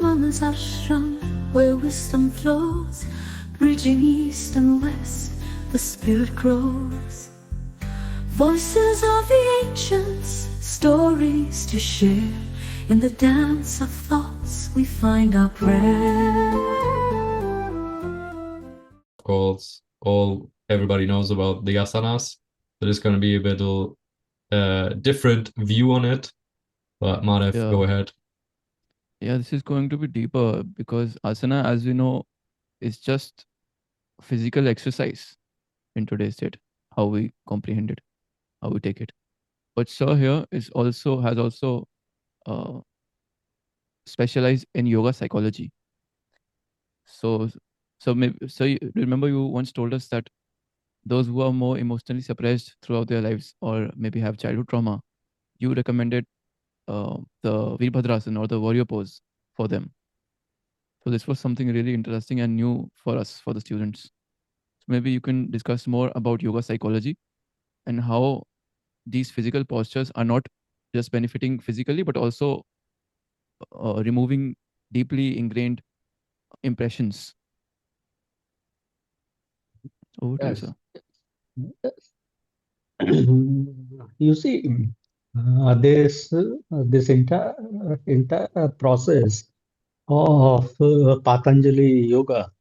Mama's Ashram, where wisdom flows, bridging east and west, the spirit grows. Voices of the ancients, stories to share. In the dance of thoughts, we find our prayer. Of course, everybody knows about the asanas. There's going to be a little different view on it. But Madhev, Yeah, go ahead. yeah, this is going to be deeper because asana, as we know, is just physical exercise in today's date, how we comprehend it, how we take it. But Sir here is also has also uh, specialized in yoga psychology. So, so you remember you once told us that those who are more emotionally suppressed throughout their lives, or maybe have childhood trauma, you recommended the Virabhadrasana or the warrior pose for them. So this was something really interesting and new for us, for the students. So maybe you can discuss more about yoga psychology and how these physical postures are not just benefiting physically, but also removing deeply ingrained impressions. Over to you, Yes. sir. Yes. You see, this entire process of Patanjali Yoga,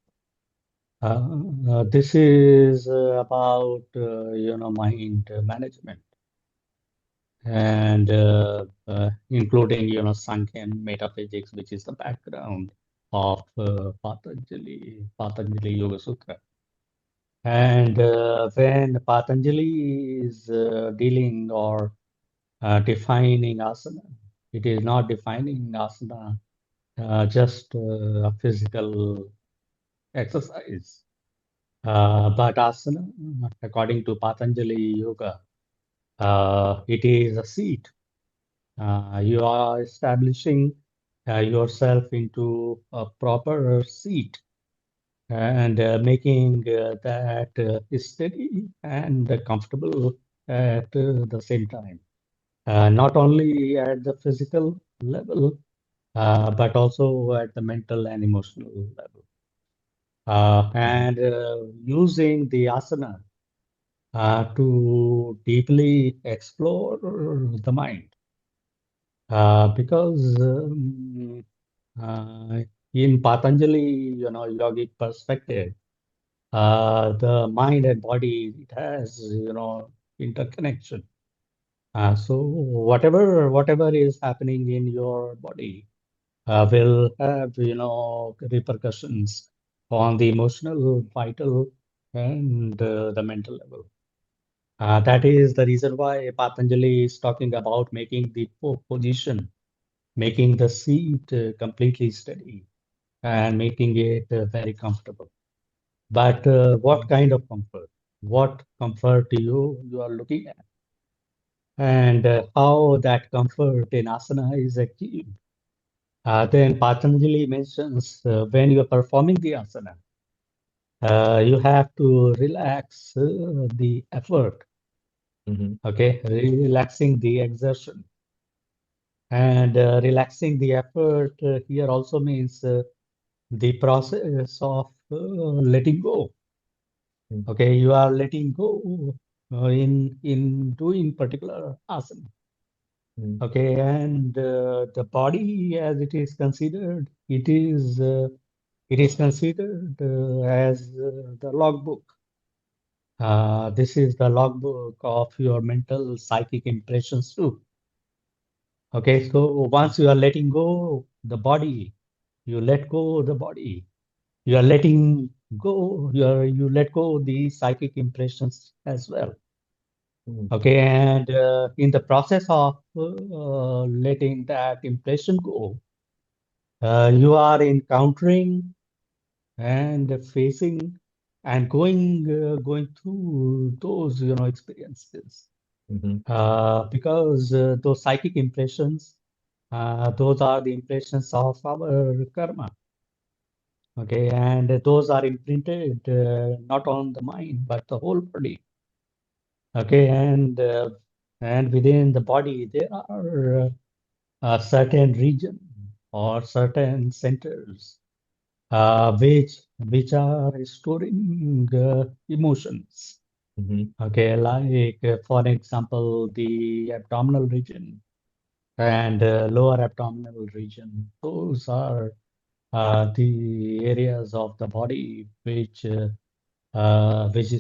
this is about mind management and including Sankhya metaphysics, which is the background of Patanjali Yoga Sutra. And when Patanjali is dealing or defining asana, it is not defining asana just a physical exercise. But asana, according to Patanjali Yoga, it is a seat. You are establishing yourself into a proper seat and making that steady and comfortable at the same time. Not only at the physical level, but also at the mental and emotional level. And using the asana to deeply explore the mind. Because uh, in Patanjali, yogic perspective, the mind and body, it has, interconnection. So whatever is happening in your body will have, repercussions on the emotional, vital, and the mental level. That is the reason why Patanjali is talking about making the position, making the seat completely steady, and making it very comfortable. But what kind of comfort? What comfort you are looking at, and how that comfort in asana is achieved. Then Patanjali mentions when you are performing the asana, you have to relax the effort, Mhm. okay, relaxing the exertion. And relaxing the effort here also means the process of letting go. Mhm. Okay, you are letting go in doing particular asana. Mhm. Okay, and the body, as it is considered as the logbook. This is the logbook of your mental psychic impressions too. Okay, so once you are letting go the body, you let go the body. You are letting go. You let go the psychic impressions as well. Mhm. Okay, and in the process of letting that impression go, you are encountering and facing and going through those experiences Mhm. because those psychic impressions, those are the impressions of our karma. Okay, and those are imprinted not on the mind but the whole body. Okay, and within the body there are certain regions. or certain centers which are storing emotions. Mm-hmm. Okay, like for example, the abdominal region and lower abdominal region. Those are the areas of the body which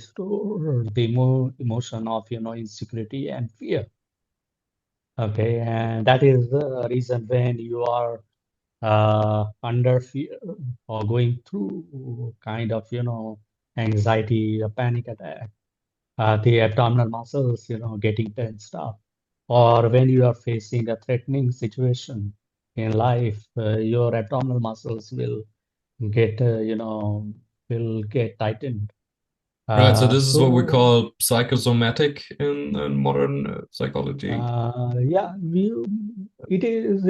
store the emotion of insecurity and fear. Okay, and that is the reason when you are under fear or going through kind of anxiety, a panic attack, the abdominal muscles getting tensed up, or when you are facing a threatening situation in life, your abdominal muscles get will get tightened. Right. So this is what we So call psychosomatic in modern psychology. yeah, it is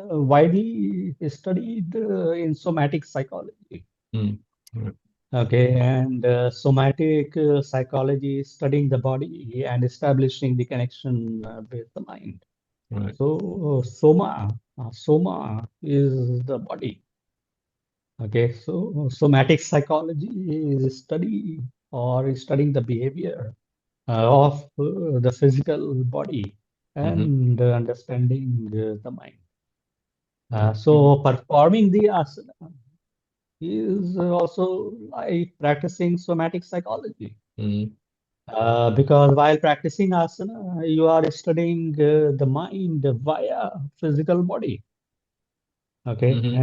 widely studied in somatic psychology. Mm. Right. Okay, and somatic psychology is studying the body and establishing the connection with the mind. Right. So soma is the body. Okay, so somatic psychology is study or is studying the behavior of the physical body Mm-hmm. and understanding the mind. Right. So performing the asana is also like practicing somatic psychology. Mm-hmm. Because while practicing asana, you are studying the mind via physical body. Okay, Mm-hmm.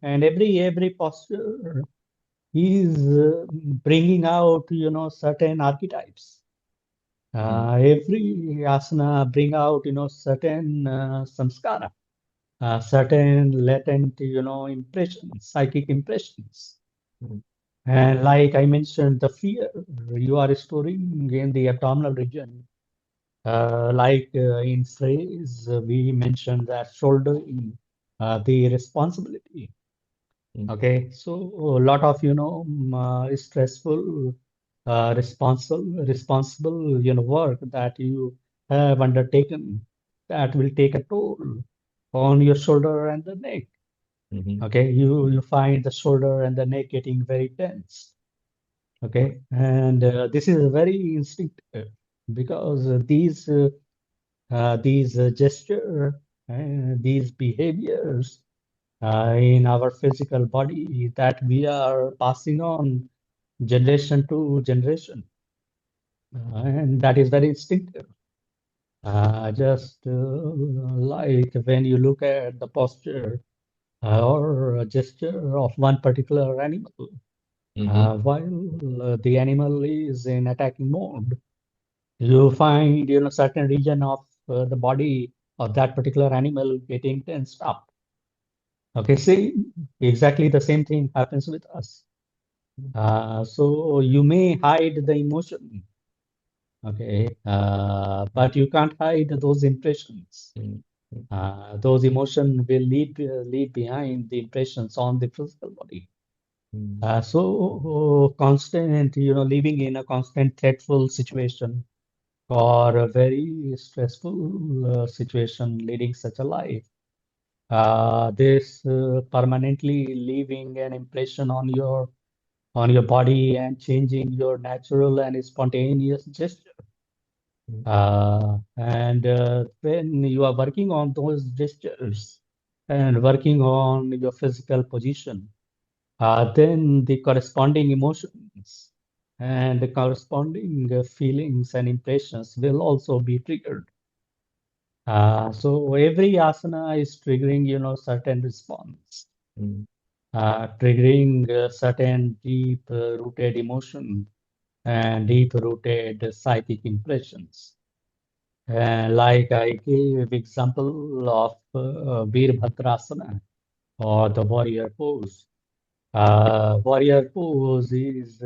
and every posture is bringing out certain archetypes. Every asana bring out certain samskara, certain latent impressions, psychic impressions. Mm-hmm. And like I mentioned, the fear you are storing in the abdominal region. Like in phrase, we mentioned that shouldering the responsibility. Okay, so a lot of stressful, responsible work that you have undertaken that will take a toll on your shoulder and the neck. Mm-hmm. Okay, you find the shoulder and the neck getting very tense. Okay, and this is very instinctive because these gesture and these behaviors in our physical body that we are passing on generation to generation, and that is very instinctive. Just like when you look at the posture or a gesture of one particular animal, Mm-hmm. while the animal is in attacking mode, you find certain region of the body of that particular animal getting tensed up. Okay, see, exactly the same thing happens with us. So you may hide the emotion, okay, but you can't hide those impressions. Mm-hmm. Those emotions will leave behind the impressions on the physical body. So constant, living in a constant threatful situation or a very stressful situation, leading such a life. This permanently leaving an impression on your body and changing your natural and spontaneous gesture. And when you are working on those gestures and working on your physical position, then the corresponding emotions and the corresponding feelings and impressions will also be triggered. So every asana is triggering, certain response, Mm-hmm. triggering certain deep rooted emotion and deep rooted psychic impressions. Like I gave example of Virabhadrasana or the warrior pose. Warrior pose is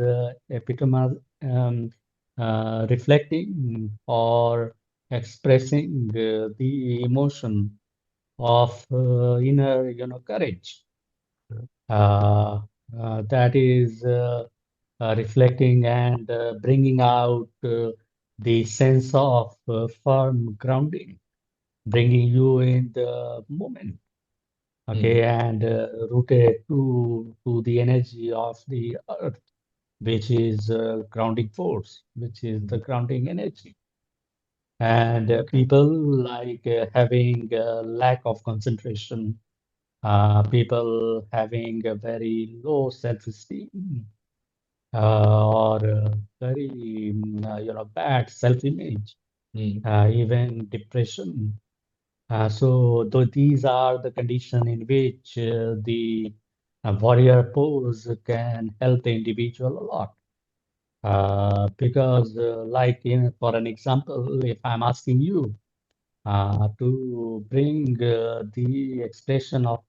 reflecting or expressing the emotion of inner, courage. Uh, that is reflecting and bringing out the sense of firm grounding, bringing you in the moment. okay, and rooted to the energy of the earth, which is grounding force, which is the grounding energy. And Okay. people like having a lack of concentration, people having a very low self-esteem, or very bad self-image, even depression. So these are the condition in which the warrior pose can help the individual a lot. Because, like for an example, if I'm asking you to bring the expression of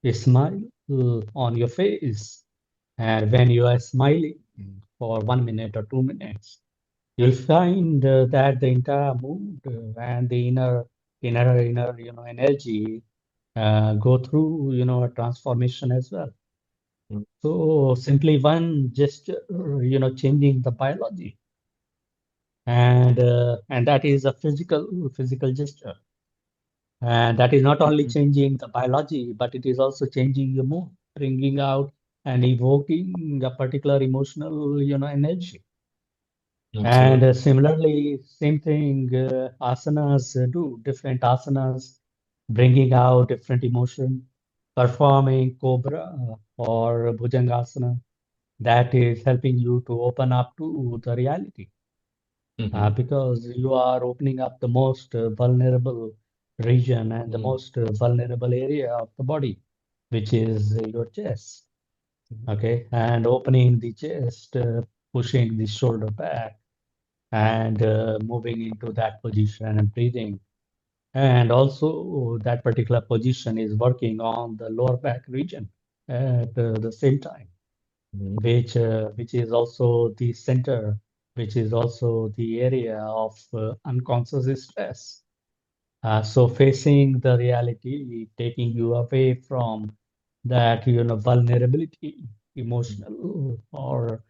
a smile on your face, and when you are smiling for 1 minute or 2 minutes, you'll find that the entire mood and the inner energy go through a transformation as well. So simply one gesture, changing the biology, and that is a physical gesture. And that is not only Mhm. changing the biology, but it is also changing your mood, bringing out and evoking a particular emotional, energy. And Absolutely. similarly, same thing, asanas do different asanas, bringing out different emotion, performing cobra or bhujangasana, that is helping you to open up to the reality, Mm-hmm. because you are opening up the most vulnerable region and the Mm-hmm. most vulnerable area of the body, which is your chest. Okay, and opening the chest, pushing the shoulder back, and moving into that position and breathing. And also, that particular position is working on the lower back region at the same time, Mm-hmm. which is also the center, which is also the area of unconscious stress. So facing the reality, taking you away from that, vulnerability, emotional or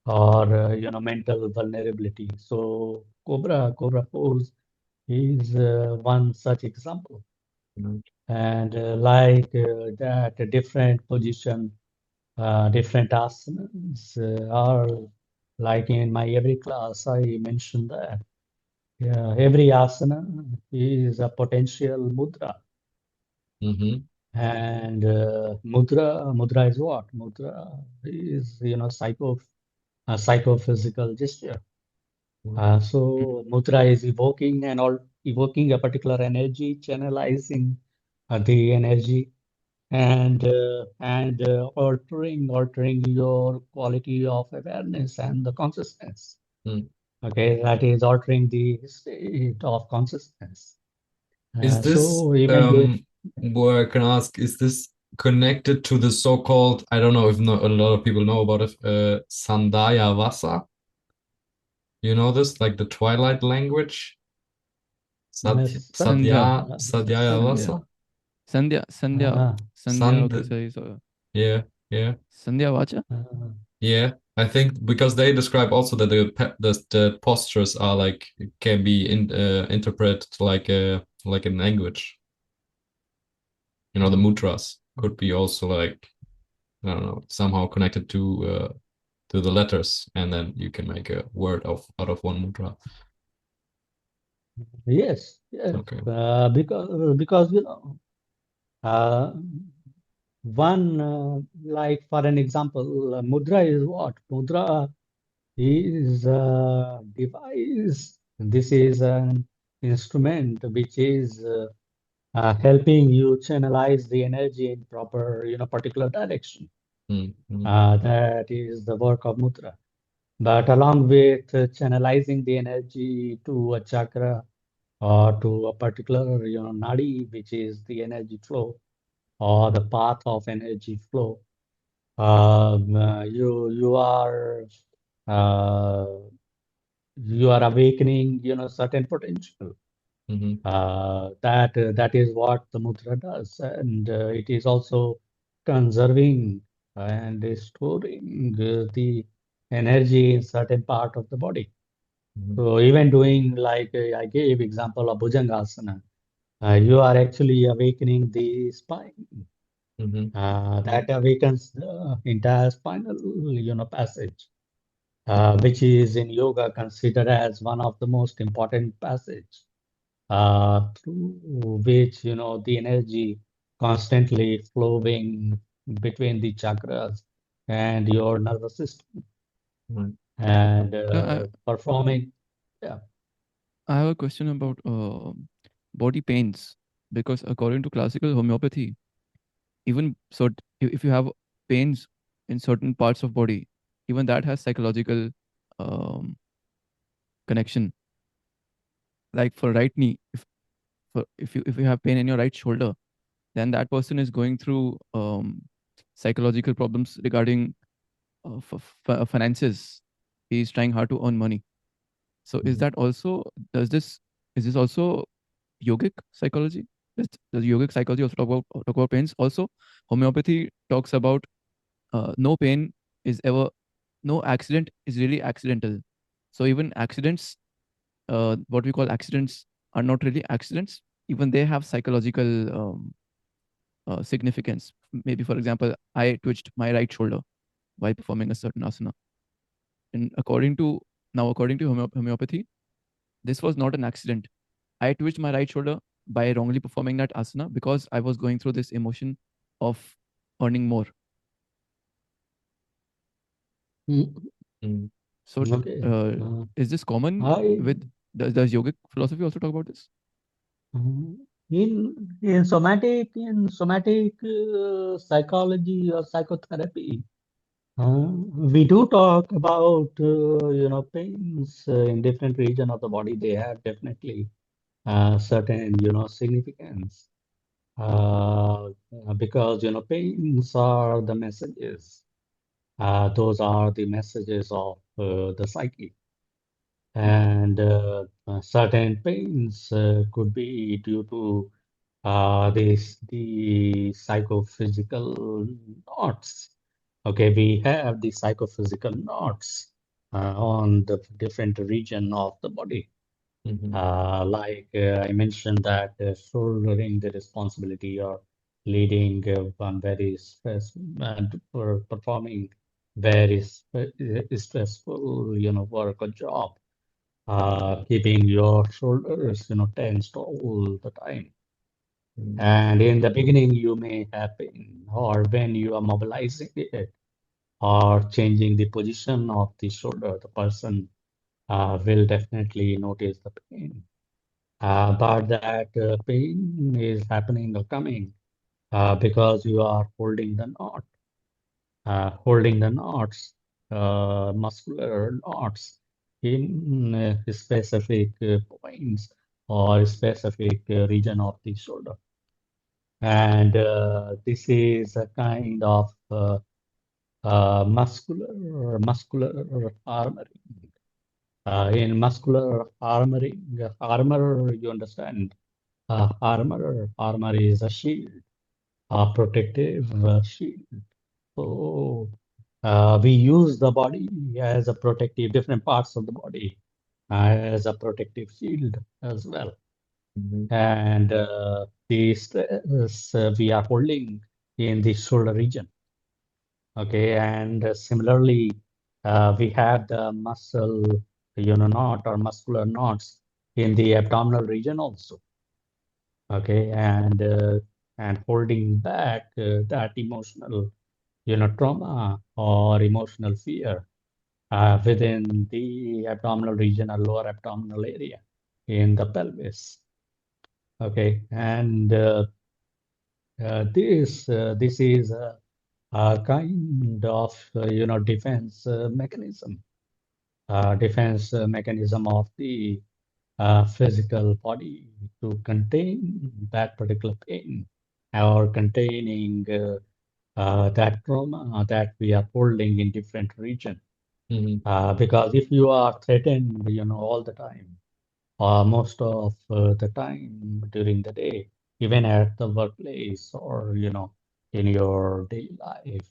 mental vulnerability. So cobra pose is one such example. Mm-hmm. And like that, a different position, different asanas are like in my every class, I mentioned that. Yeah, every asana is a potential mudra. Mm-hmm. And mudra is what? Mudra is, a psychophysical gesture. So mudra is evoking and all evoking a particular energy, channelizing the energy, and altering your quality of awareness and the consciousness. Mm-hmm. Okay, that is altering the state of consciousness. Is this So even doing where I can ask, is this connected to the so-called, I don't know if not a lot of people know about it, Sandhya Vasa? You know this, like the Twilight language? Sandhya. Sadhya Sandhya. Vasa? Sandhya. uh, Sandhya. Okay, Sand, sorry. So yeah, yeah. Sandhya Vacha? uh, Yeah, I think because they describe also that the postures are like can be interpreted like a language. You know, the mudras could be also like I don't know somehow connected to the letters, and then you can make a word of out of one mudra. yes, yes, Okay. because uh, one like for an example, mudra is what? Mudra is a device. This is an instrument which is helping you channelize the energy in proper, particular direction. Mm, mm, That is the work of mudra. But along with channelizing the energy to a chakra or to a particular, nadi, which is the energy flow or the path of energy flow, uh, you are awakening, certain potential. mhm, That is what the mudra does, and it is also conserving and storing the energy in certain part of the body. mhm, So even doing like I gave example of Bhujangasana, you are actually awakening the spine. Mm-hmm. That awakens the entire spinal, passage, which is in yoga considered as one of the most important passage, through which, the energy constantly flowing between the chakras and your nervous system Right. and I, performing. Yeah. I have a question about body pains, because according to classical homeopathy, even so, if you have pains in certain parts of body, even that has psychological um, connection. Like for right knee, if you have pain in your right shoulder, then that person is going through psychological problems regarding finances. He's trying hard to earn money. So is Mm-hmm. that also, does this is this also yogic psychology? Does yogic psychology also talk about pains? Also, homeopathy talks about no pain is ever, no accident is really accidental. So even accidents, what we call accidents, are not really accidents. Even they have psychological significance. Maybe, for example, I twitched my right shoulder while performing a certain asana, and according to homeopathy, this was not an accident. I twitched my right shoulder by wrongly performing that asana because I was going through this emotion of earning more. Mm, Mm-hmm. So, okay. uh, is this common I with, does yogic philosophy also talk about this? Mm, in somatic psychology or psychotherapy, we do talk about pains in different region of the body. They have definitely certain significance, uh, because pains are the messages. Those are the messages of the psyche, and certain pains could be due to the psychophysical knots. Okay, we have the psychophysical knots on the different region of the body. Mm-hmm. Like I mentioned that shouldering the responsibility or leading one very stress and performing very stressful, work or job, keeping your shoulders, tensed all the time. And in the beginning, you may have pain, or when you are mobilizing it, or changing the position of the shoulder, the person will definitely notice the pain. But that pain is happening or coming because you are holding the knots, muscular knots in specific points or specific region of the shoulder. And this is a kind of muscular armoring. In muscular armor, you understand. Armor is a shield, a protective shield. So we use the body as a protective, different parts of the body as a protective shield as well. Mm-hmm. And the stress we are holding in the shoulder region. Okay, and similarly, we have the muscle, knot or muscular knots in the abdominal region also. Okay, and holding back that emotional, trauma or emotional fear within the abdominal region or lower abdominal area in the pelvis. Okay, and this is a kind of defense mechanism of the physical body to contain that particular pain or containing that trauma that we are holding in different region. Mm-hmm. Because if you are threatened, all the time, or most of the time during the day, even at the workplace or, in your daily life,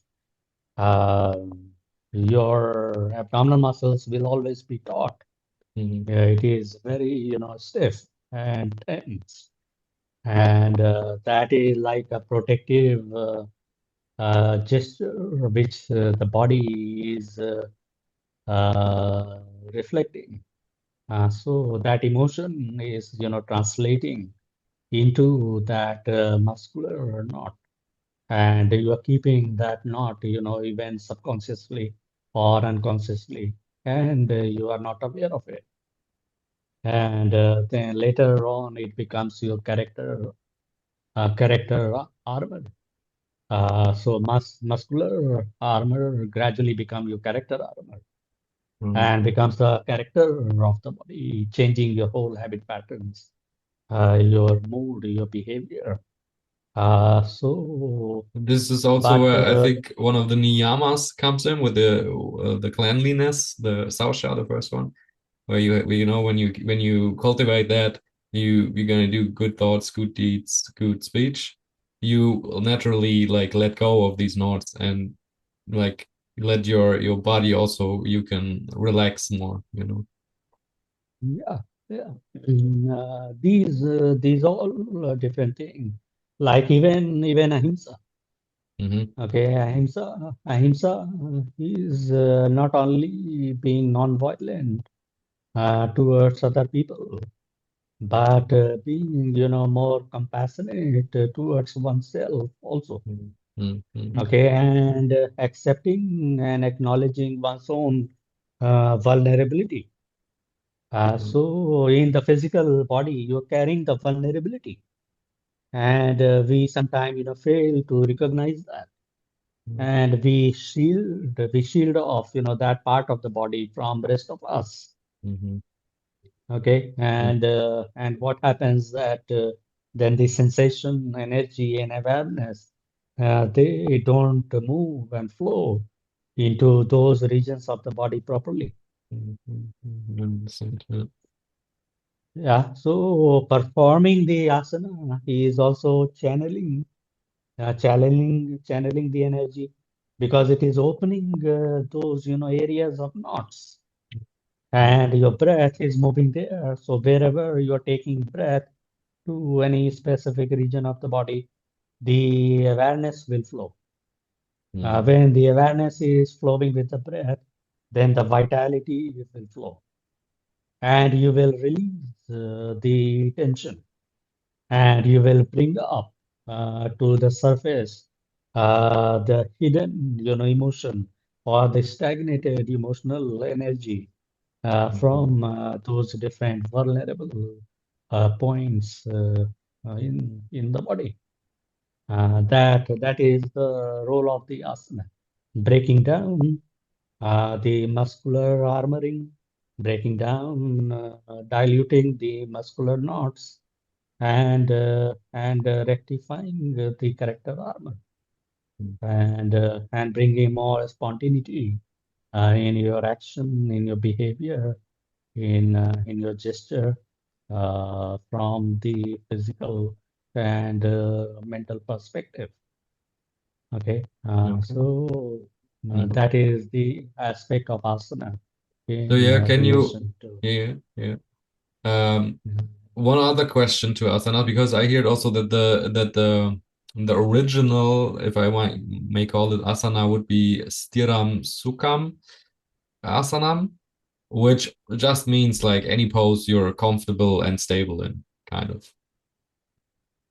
your abdominal muscles will always be taut. Mm-hmm. It is very, stiff and tense. And that is like a protective gesture which the body is reflecting. So that emotion is, translating into that muscular knot, and you are keeping that knot, even subconsciously or unconsciously, and you are not aware of it. And then later on, it becomes your character armor. So muscular armor gradually become your character armor Mm. and becomes the character of the body, changing your whole habit patterns, your mood, your behavior. So, This is also but where I think one of the niyamas comes in with the cleanliness, the sausha, the first one, where you know when you cultivate that, you're gonna do good thoughts, good deeds, good speech. You will naturally like let go of these knots and like let your body also you can relax more, you know. yeah, yeah. These all different things. Like even ahimsa. Mm-hmm. Okay, ahimsa is not only being non-violent towards other people, but being, more compassionate towards oneself also. Mm-hmm. Okay, and accepting and acknowledging one's own vulnerability. Mm-hmm. So in the physical body, you're carrying the vulnerability, and we sometimes, fail to recognize that, and we shield off, that part of the body from the rest of us. Mm-hmm. Okay, and what happens that then the sensation, energy, and awareness, they don't move and flow into those regions of the body properly. Mm-hmm. Understand. Yeah. Yeah, so performing the asana is also channeling the energy, because it is opening those, areas of knots, and your breath is moving there. So wherever you're taking breath to any specific region of the body, the awareness will flow. Mm-hmm. When the awareness is flowing with the breath, then the vitality will flow, and you will release the tension, and you will bring up to the surface the hidden, emotion, or the stagnated emotional energy Mm-hmm. from those different vulnerable points in the body. That is the role of the asana, breaking down the muscular armoring, breaking down, diluting the muscular knots, and rectifying the character armor, and bringing more spontaneity in your action, in your behavior, in your gesture, from the physical and mental perspective. Okay, Okay. Mm-hmm. that is the aspect of asana So in yeah, can you relation to. yeah, yeah. One other question to Asana, because I heard also that the original, if I may call it Asana, would be Sthiram Sukham Asanam, which just means like any pose you're comfortable and stable in, kind of.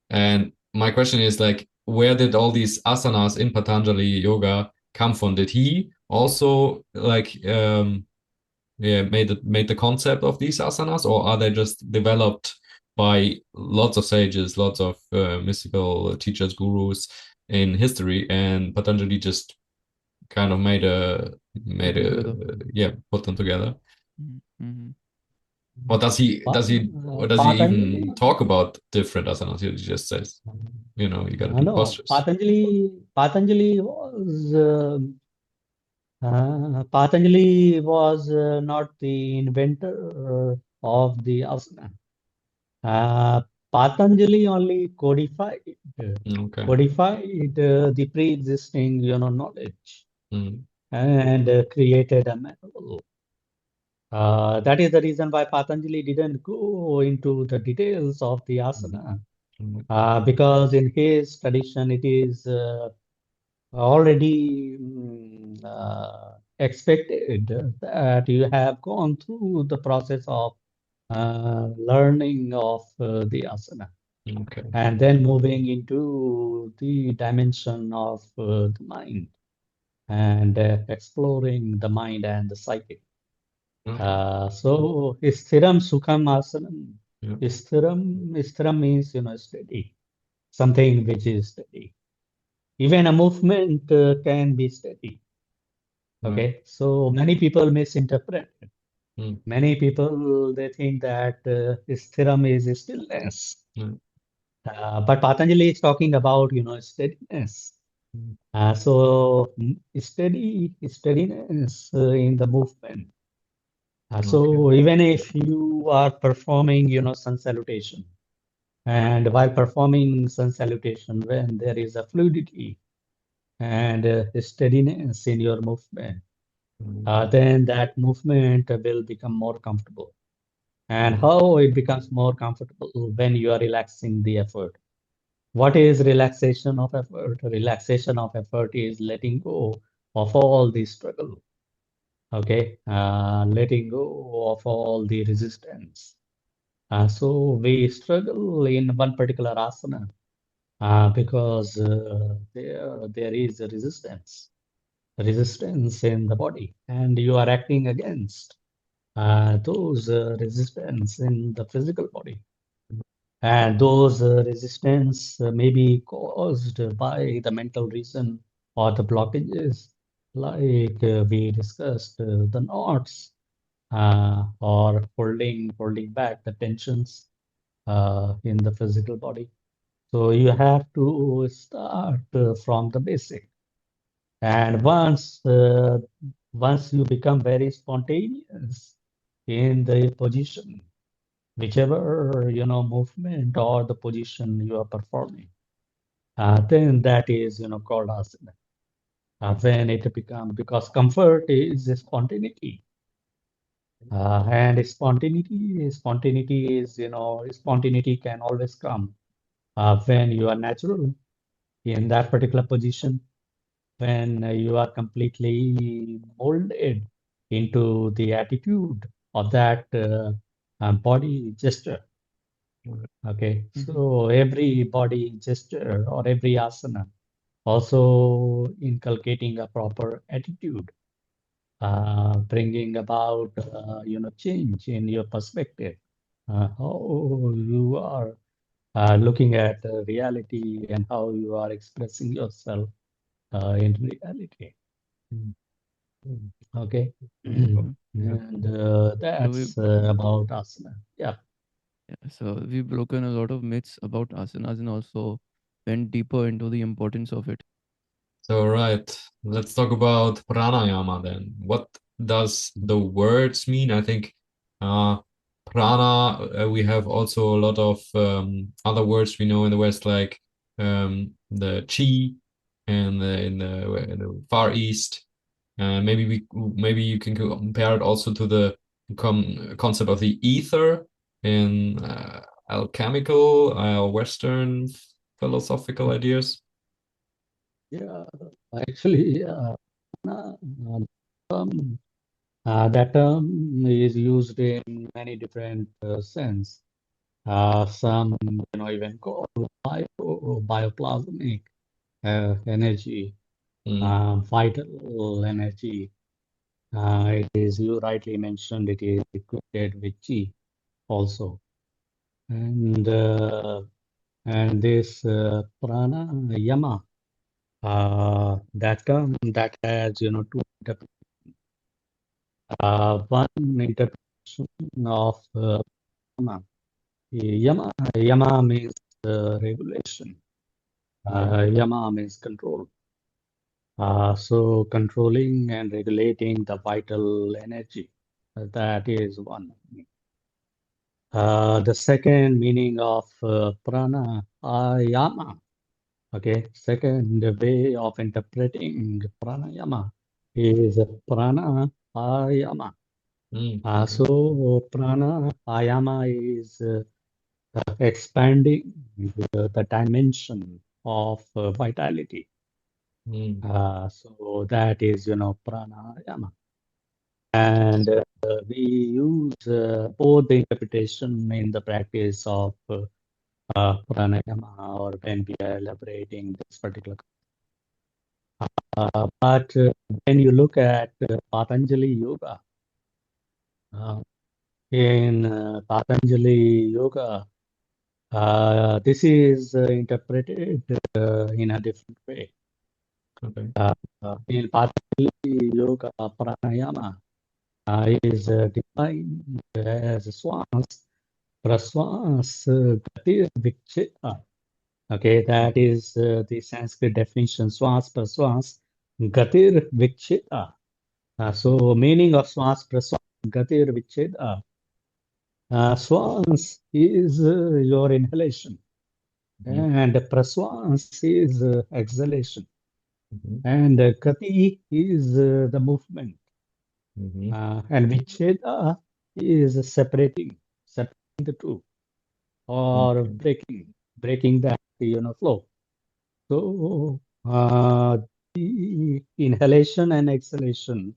And my question is like, where did all these asanas in Patanjali Yoga come from? Did he also like yeah, made the concept of these asanas, or are they just developed by lots of sages, lots of mystical teachers, gurus in history, and Patanjali just kind of Put made them a together. yeah, put them together. Mm-hmm. Or does he Patanjali. even talk about different asanas? He just says, you know, you got to do No, postures. Patanjali was not the inventor of the asana. Uh, Patanjali only Okay. codified the pre-existing, knowledge, Mm, and created a manual. That is the reason why Patanjali didn't go into the details of the asana. Because in his tradition it is already expected that you have gone through the process of learning of the asana Okay. and then moving into the dimension of the mind and exploring the mind and the psychic. Okay. So Sthiram Sukham Asanam. Yeah. Sthiram means steady, something which is steady. Even a movement can be steady. Right. Okay, so many people misinterpret it. Mm. Many people they think that Sthiram is stillness. Yeah. But Patanjali is talking about steadiness. Mm. Steadiness in the movement. Okay. So even if you are performing sun salutation, and while performing sun salutation, when there is a fluidity and steadiness in your movement, Mm. then that movement will become more comfortable. And Mm. how it becomes more comfortable when you are relaxing the effort. What is relaxation of effort? Relaxation of effort is letting go of all the struggle, okay? Letting go of all the resistance. So we struggle in one particular asana because there is a resistance in the body, and you are acting against those resistance in the physical body. And those resistance may be caused by the mental reason or the blockages, like we discussed, the knots or holding back the tensions in the physical body. So you have to start from the basic. And once you become very spontaneous in the position, whichever movement or the position you are performing, then that is called asana. When it becomes because comfort is spontaneity, and spontaneity can always come when you are natural in that particular position, when you are completely molded into the attitude of that body gesture. Right. Okay, Mm-hmm. so every body gesture or every asana also inculcating a proper attitude, bringing about change in your perspective, how you are looking at reality and how you are expressing yourself in reality. Mm. Mm. Okay, Oh, Mm-hmm. yeah. and So we that's about asana. Yeah. yeah, so we've broken a lot of myths about asanas and also went deeper into the importance of it. So, right, let's talk about pranayama then. What does the words mean? I think uh, prana, we have also a lot of other words we know in the West, like the chi and in the Far East. Maybe you can compare it also to the concept of the ether in alchemical Western philosophical ideas. Yeah, actually, uh, um, that term is used in many different sense. Some, even called bioplasmic energy, Mm. vital energy. It is, you rightly mentioned, it is equated with chi also. And this prana yama, that term that has, two one interpretation of yama. Yama means regulation. Yeah. Yama means control. So controlling and regulating the vital energy. That is one. The second meaning of prana ayama. Okay, second way of interpreting pranayama is prana ayama. Mm. So prana ayama is expanding the dimension of vitality. Mm. So that is, pranayama. And we use both the interpretation in the practice of pranayama or when we are elaborating this particular. But when you look at Patanjali Yoga, in Patanjali Yoga, this is interpreted in a different way. Okay. In Patanjali Yoga, pranayama is defined as swans, praswas, gatir, vikchita. Okay, that is the Sanskrit definition. Swas, praswas, gatir, vikchita. So, meaning of swas, praswas, gatir, vikchita. Swans is your inhalation, Mhm. and praswas is exhalation, Mhm. and gati is the movement, Mhm. and vicheda is separating the two, or Okay. breaking that flow. So the inhalation and exhalation,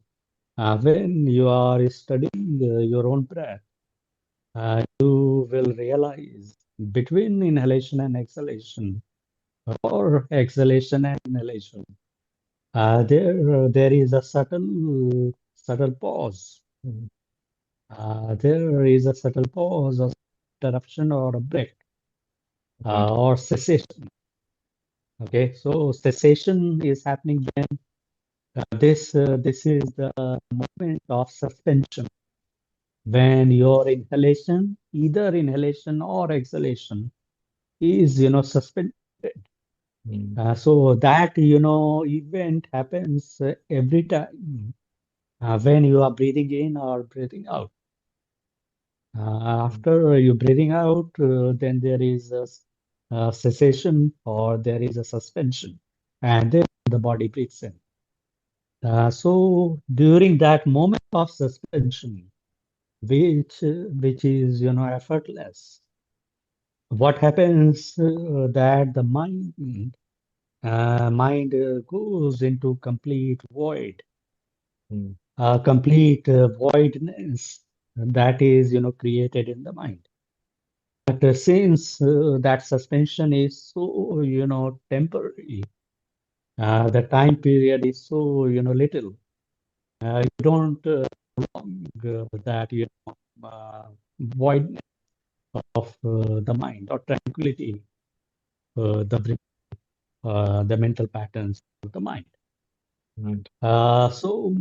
when you are studying your own breath, you will realize between inhalation and exhalation, or exhalation and inhalation, there is a subtle pause. Mhm. There is a subtle pause or interruption or a break Right. or cessation. Okay, so cessation is happening when this is the moment of suspension, when your inhalation, either inhalation or exhalation, is suspended. Mm. So that event happens every time when you are breathing in or breathing out. Mm. After you breathing out, then there is a cessation or there is a suspension, and then the body breathes in. So during that moment of suspension, which is effortless, what happens that the mind goes into complete void, Mm. complete voidness that is created in the mind. But since that suspension is so temporary, the time period is so little, you don't prolong that voidness of the mind or tranquility, the mental patterns of the mind. Right. So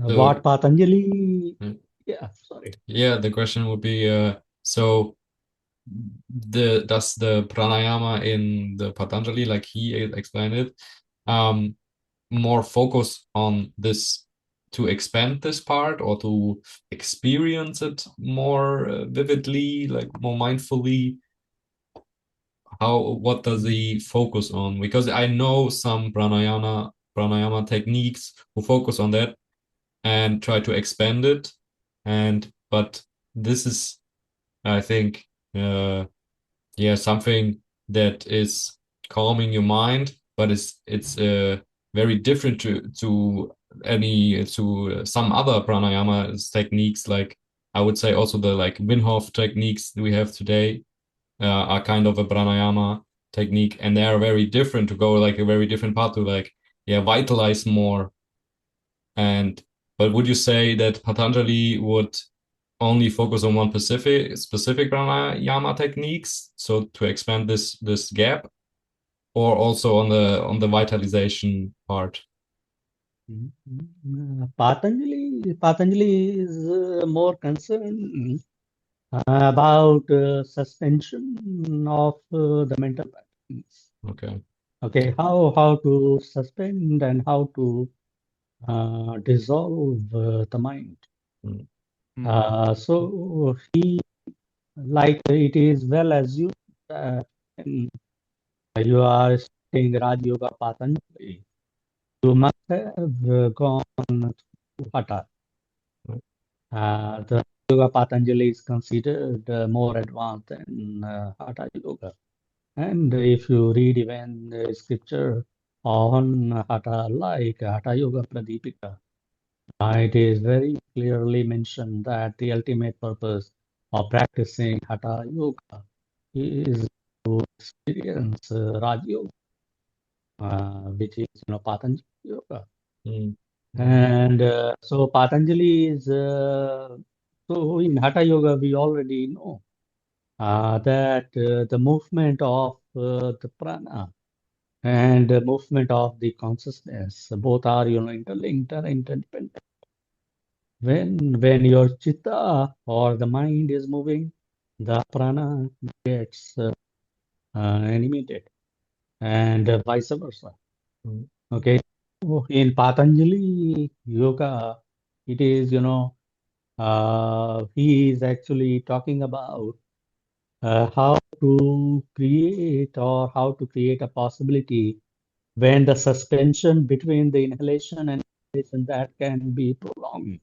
So, what Patanjali, mm, yeah, sorry. yeah, the question would be, so does the pranayama in the Patanjali, like he explained it, um, more focus on this to expand this part or to experience it more vividly, like more mindfully? What does he focus on? Because I know some pranayama techniques who focus on that and try to expand it, and but this is, I think, yeah, something that is calming your mind, but it's very different to some other pranayama techniques. Like I would say also the like Wim Hof techniques we have today are kind of a pranayama technique, and they are very different to go like a very different path to like, yeah, vitalize more. And but would you say that Patanjali would only focus on one specific pranayama techniques, so to expand this gap, or also on the vitalization part? Patanjali is more concerned about suspension of the mental patterns. Okay. Okay, how to suspend and how to dissolve the mind. Mm. Mm. So he, like it is well assumed that when you are studying Raj Yoga Patanjali, you must have gone through Hatha, the Yoga Patanjali is considered more advanced than Hatha Yoga. And if you read even scripture on Hatha, like Hatha Yoga Pradipika, it is very clearly mentioned that the ultimate purpose of practicing Hatha Yoga is to experience Raj Yoga, which is Patanjali Yoga. Mm. And so Patanjali is so in Hatha Yoga we already know that the movement of the prana and the movement of the consciousness both are interlinked or interdependent. When your chitta or the mind is moving, the prana gets animated, and vice versa. Mm. Okay. So in Patanjali Yoga, it is, he is actually talking about how to create or how to create a possibility when the suspension between the inhalation and exhalation that can be prolonged.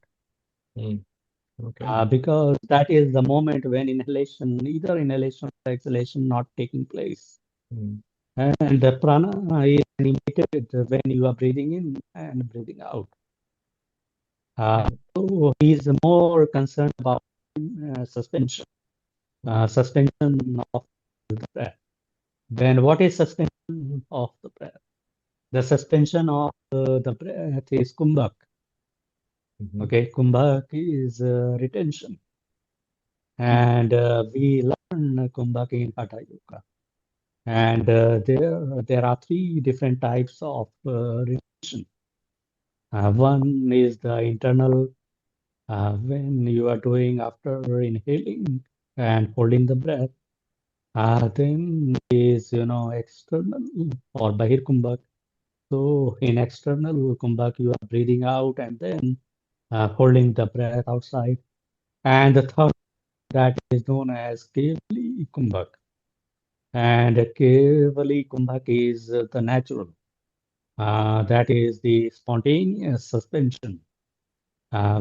Mm. Okay. Because that is the moment when inhalation, either inhalation or exhalation, not taking place. Mm. And the prana is animated when you are breathing in and breathing out. So he is more concerned about suspension, suspension of the breath. Then what is suspension of the breath? The suspension of the breath is Kumbhak. Mhm. Okay, Kumbhak is retention. And we learn Kumbhak in Hatha Yoga. And there are three different types of retention. One is the internal, when you are doing after inhaling and holding the breath. Then is, external or Bahir Kumbhak. So in external Kumbhak, you are breathing out and then holding the breath outside. And the third that is known as Kevali Kumbhak. And Kevali Kumbhak is the natural. That is the spontaneous suspension,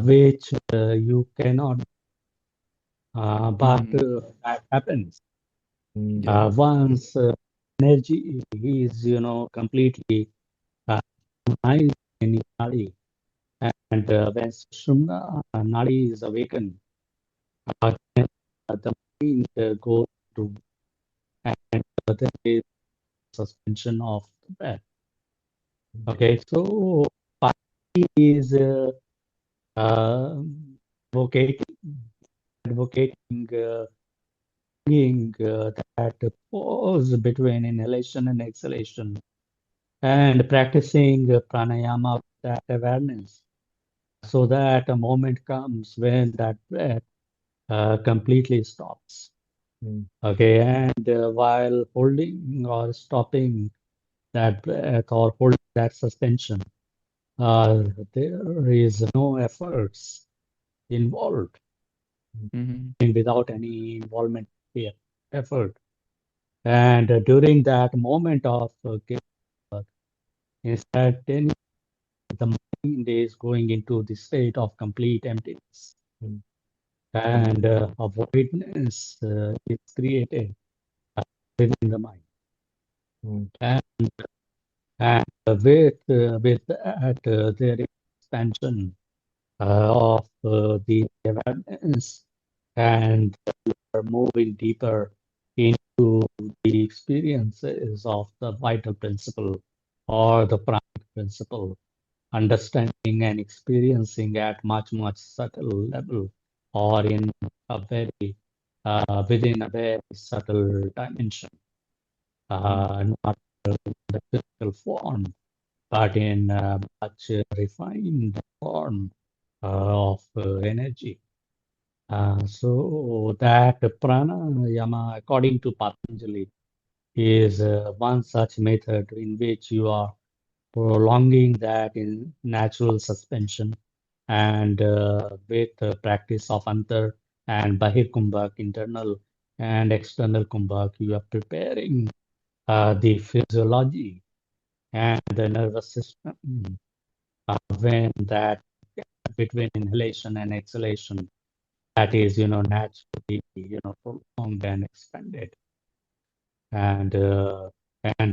which you cannot, but Mm. that happens Mm. Yeah. once energy is, completely mined in your nadi, and when Sushumna nadi is awakened, then the mind goes to, and there is suspension of the breath. Okay, so Pali is advocating, advocating, bringing that pause between inhalation and exhalation, and practicing pranayama with that awareness, so that a moment comes when that breath completely stops. Mm. Okay, and while holding or stopping that breath or holding that suspension, uh, there is no efforts involved Mm-hmm. without any involvement here, effort. And during that moment of instead, the mind is going into the state of complete emptiness, Mm. and avoidance is created within the mind. Mm. And, with that, there is expansion of the awareness, and are moving deeper into the experiences of the vital principle or the pranic principle, understanding and experiencing at much, much subtle level, or in a very within a very subtle dimension, not in the physical form, but in a much refined form of energy. So that pranayama, according to Patanjali, is one such method in which you are prolonging that in natural suspension, and with the practice of antar and bahir kumbhak, internal and external kumbhak, you are preparing the physiology and the nervous system when that between inhalation and exhalation that is, naturally, prolonged and expanded. And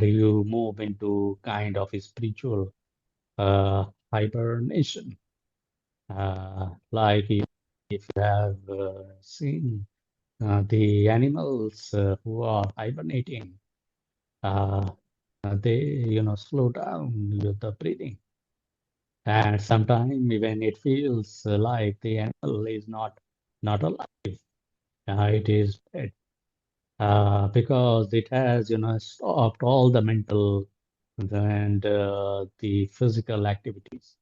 you move into kind of a spiritual hibernation. Like if you have seen the animals who are hibernating, uh, they, slow down with the breathing. And sometimes even it feels like the animal is not alive. It is dead. Because it has, stopped all the mental and the physical activities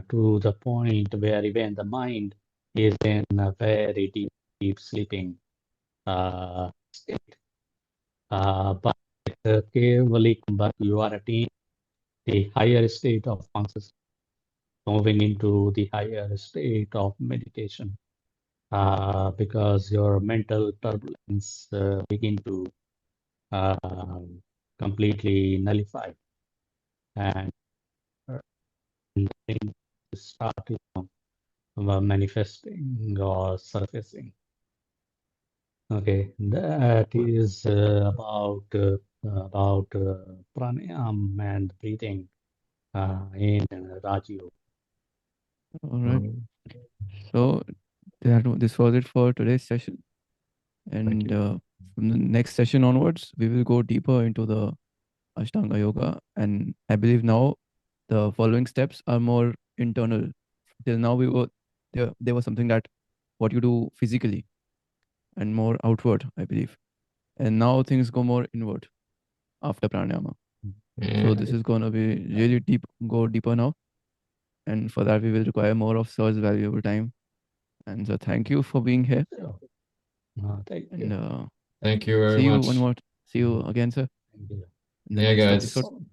to the point where even the mind is in a very deep sleeping state. But carefully, but you are attaining the higher state of consciousness, moving into the higher state of meditation, because your mental turbulence begin to uh, completely nullify, and things start, manifesting or surfacing. Okay, that is about pranayam and breathing in Raj Yoga. All right. Mm, So this was it for today's session. thank And you. from the next session onwards, we will go deeper into the Ashtanga Yoga. And I believe now the following steps are more internal. Till now, there was something that what you do physically and more outward, I believe. And now things go more inward after pranayama. So Yeah, this is gonna be really deep, go deeper now. And for that, we will require more of Sir's valuable time. And so thank you for being here. So, thank And you. thank you see very you one much. more. See you again, sir, Thank you. in the Yeah, next guys, episode.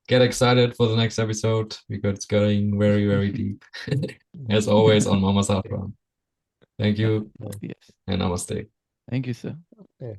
get excited for the next episode because it's getting very, very deep. As always on Okay. mamasashram. Thank you Yes. and namaste. Thank you, sir. Okay.